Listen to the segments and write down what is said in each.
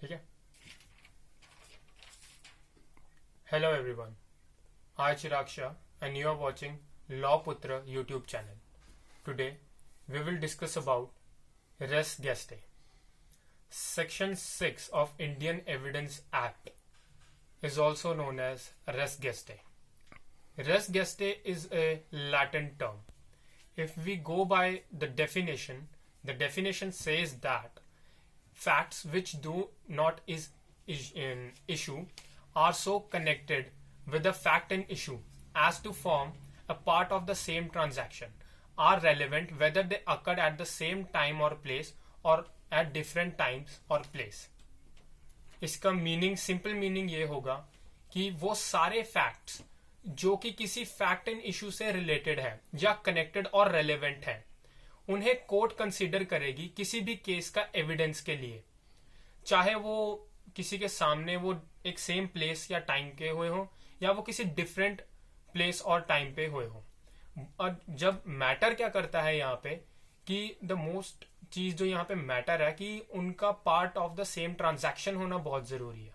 ठीक है. Hello everyone. I Chirag Shah and you are watching Law Putra YouTube channel. Today we will discuss about res gestae. Section 6 of Indian Evidence Act is also known as res gestae. Res gestae is a Latin term. If we go by the definition says that facts which do not is in issue are so connected with the fact in issue as to form a part of the same transaction, are relevant whether they occurred at the same time or place or at different times or place. इसका meaning, simple meaning ये होगा कि वो सारे facts जो कि किसी fact in issue से रिलेटेड है या कनेक्टेड और रेलेवेंट है, उन्हें कोर्ट कंसीडर करेगी किसी भी केस का एविडेंस के लिए, चाहे वो किसी के सामने वो एक सेम प्लेस या टाइम के हुए हो या वो किसी डिफरेंट प्लेस और टाइम पे हुए हो. और जब मैटर क्या करता है यहाँ पे कि द मोस्ट चीज जो यहाँ पे मैटर है कि उनका part of the same transaction होना बहुत जरूरी है.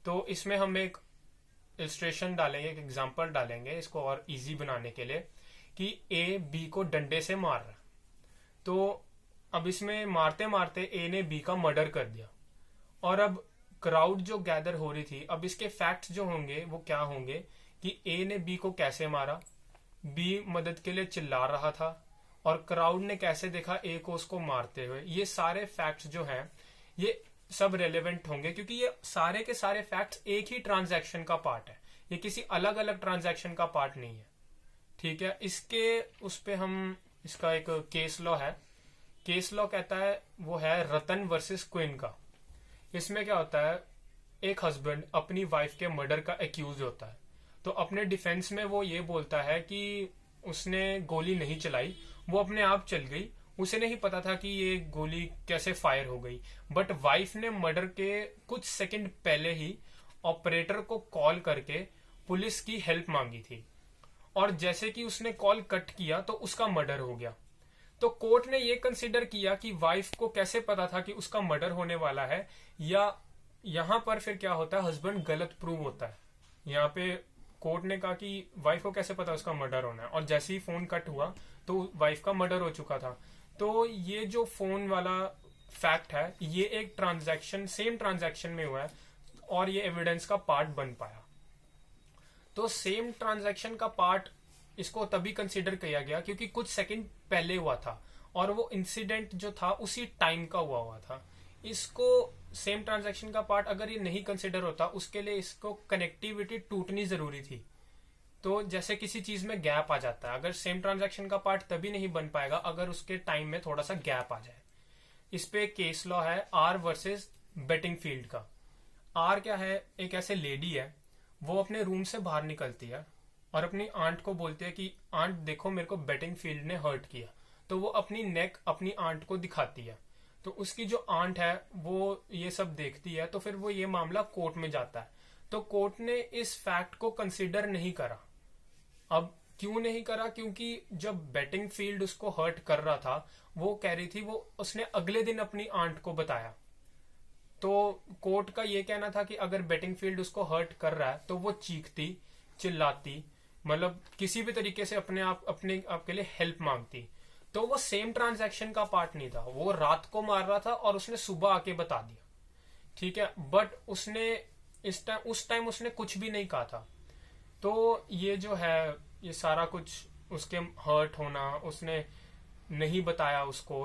तो इसमें हम एक इलस्ट्रेशन डालेंगे, एक एग्जांपल डालेंगे इसको और इजी बनाने के लिए कि ए बी को डंडे से मार रहा है. तो अब इसमें मारते मारते ए ने बी का मर्डर कर दिया और अब क्राउड जो गैदर हो रही थी, अब इसके फैक्ट्स जो होंगे वो क्या होंगे कि ए ने बी को कैसे मारा, बी मदद के लिए चिल्ला रहा था और क्राउड ने कैसे देखा ए को उसको मारते हुए. ये सारे फैक्ट्स जो हैं ये सब रेलेवेंट होंगे क्योंकि ये सारे के सारे फैक्ट्स एक ही ट्रांजैक्शन का पार्ट है, ये किसी अलग अलग ट्रांजैक्शन का पार्ट नहीं है. ठीक है, इसके उस पे हम इसका एक केस लॉ है. केस लॉ कहता है वो है रतन वर्सेस क्वीन का. इसमें क्या होता है, एक हस्बैंड अपनी वाइफ के मर्डर का एक्यूज होता है, तो अपने डिफेंस में वो ये बोलता है कि उसने गोली नहीं चलाई, वो अपने आप चल गई, उसे नहीं पता था कि ये गोली कैसे फायर हो गई. बट वाइफ ने मर्डर के कुछ सेकंड पहले ही ऑपरेटर को कॉल करके पुलिस की हेल्प मांगी थी और जैसे कि उसने कॉल कट किया तो उसका मर्डर हो गया. तो कोर्ट ने ये कंसिडर किया कि वाइफ को कैसे पता था कि उसका मर्डर होने वाला है, या यहां पर फिर क्या होता है, हस्बैंड गलत प्रूव होता है. यहाँ पे कोर्ट ने कहा कि वाइफ को कैसे पता उसका मर्डर होना है, और जैसे ही फोन कट हुआ तो वाइफ का मर्डर हो चुका था. तो ये जो फोन वाला फैक्ट है ये एक ट्रांजैक्शन, सेम ट्रांजैक्शन में हुआ है और ये एविडेंस का पार्ट बन पाया. तो सेम ट्रांजैक्शन का पार्ट इसको तभी कंसीडर किया गया क्योंकि कुछ सेकंड पहले हुआ था और वो इंसिडेंट जो था उसी टाइम का हुआ था. इसको सेम ट्रांजैक्शन का पार्ट अगर ये नहीं कंसीडर होता, उसके लिए इसको कनेक्टिविटी टूटनी जरूरी थी. तो जैसे किसी चीज में गैप आ जाता है, अगर सेम ट्रांजैक्शन का पार्ट तभी नहीं बन पाएगा अगर उसके टाइम में थोड़ा सा गैप आ जाए. इस पे केस लॉ है आर वर्सेस बेटिंगफील्ड का. आर क्या है, एक ऐसे लेडी है, वो अपने रूम से बाहर निकलती है और अपनी आंट को बोलती है कि आंट देखो मेरे को बेटिंगफील्ड ने हर्ट किया. तो वो अपनी नेक अपनी आंट को दिखाती है. तो उसकी जो आंट है वो ये सब देखती है, तो फिर वो ये मामला कोर्ट में जाता है. तो कोर्ट ने इस फैक्ट को कंसीडर नहीं करा. अब क्यों नहीं करा, क्योंकि जब बेटिंगफील्ड उसको हर्ट कर रहा था वो कह रही थी, वो उसने अगले दिन अपनी आंट को बताया. तो कोर्ट का ये कहना था कि अगर बेटिंगफील्ड उसको हर्ट कर रहा है तो वो चीखती चिल्लाती, मतलब किसी भी तरीके से अपने आप के लिए हेल्प मांगती. तो वो सेम ट्रांजैक्शन का पार्ट नहीं था, वो रात को मार रहा था और उसने सुबह आके बता दिया. ठीक है, बट उसने उस टाइम उसने कुछ भी नहीं कहा था. तो ये जो है ये सारा कुछ उसके हर्ट होना, उसने नहीं बताया उसको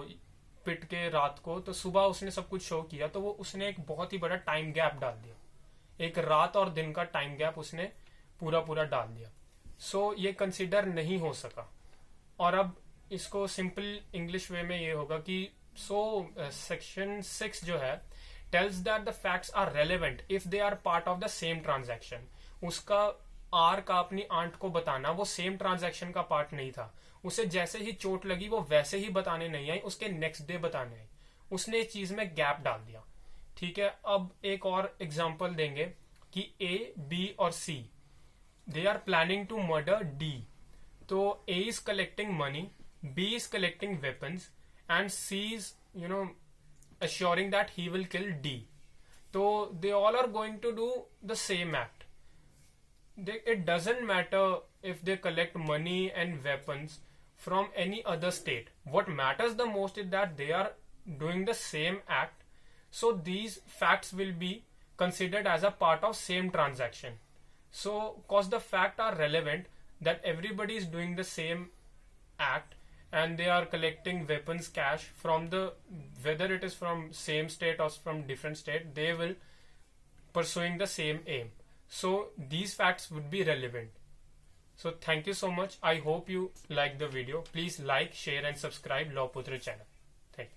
पिट के रात को, तो सुबह उसने सब कुछ शो किया, तो वो उसने एक बहुत ही बड़ा टाइम गैप डाल दिया. एक रात और दिन का टाइम गैप उसने पूरा डाल दिया. सो ये कंसिडर नहीं हो सका. और अब इसको सिंपल इंग्लिश वे में ये होगा कि सेक्शन 6 जो है tells that the facts are relevant if they are part of the same transaction. उसका आर का अपनी आंट को बताना वो सेम ट्रांजैक्शन का पार्ट नहीं था. उसे जैसे ही चोट लगी वो वैसे ही बताने नहीं आई, उसके नेक्स्ट डे बताने आई. उसने इस चीज में गैप डाल दिया. ठीक है, अब एक और एग्जांपल देंगे कि ए बी और C they are planning to murder D. तो A is collecting money, B is collecting weapons and C is assuring that he will kill D. So they all are going to do the same act. It doesn't matter if they collect money and weapons from any other state. What matters the most is that they are doing the same act. So these facts will be considered as a part of same transaction. So cause the fact are relevant that everybody is doing the same act and they are collecting weapons cash from the, whether it is from same state or from different state, they will pursuing the same aim. So these facts would be relevant. So thank you so much. I hope you like the video. Please like, share and subscribe Lawputra channel. Thank you.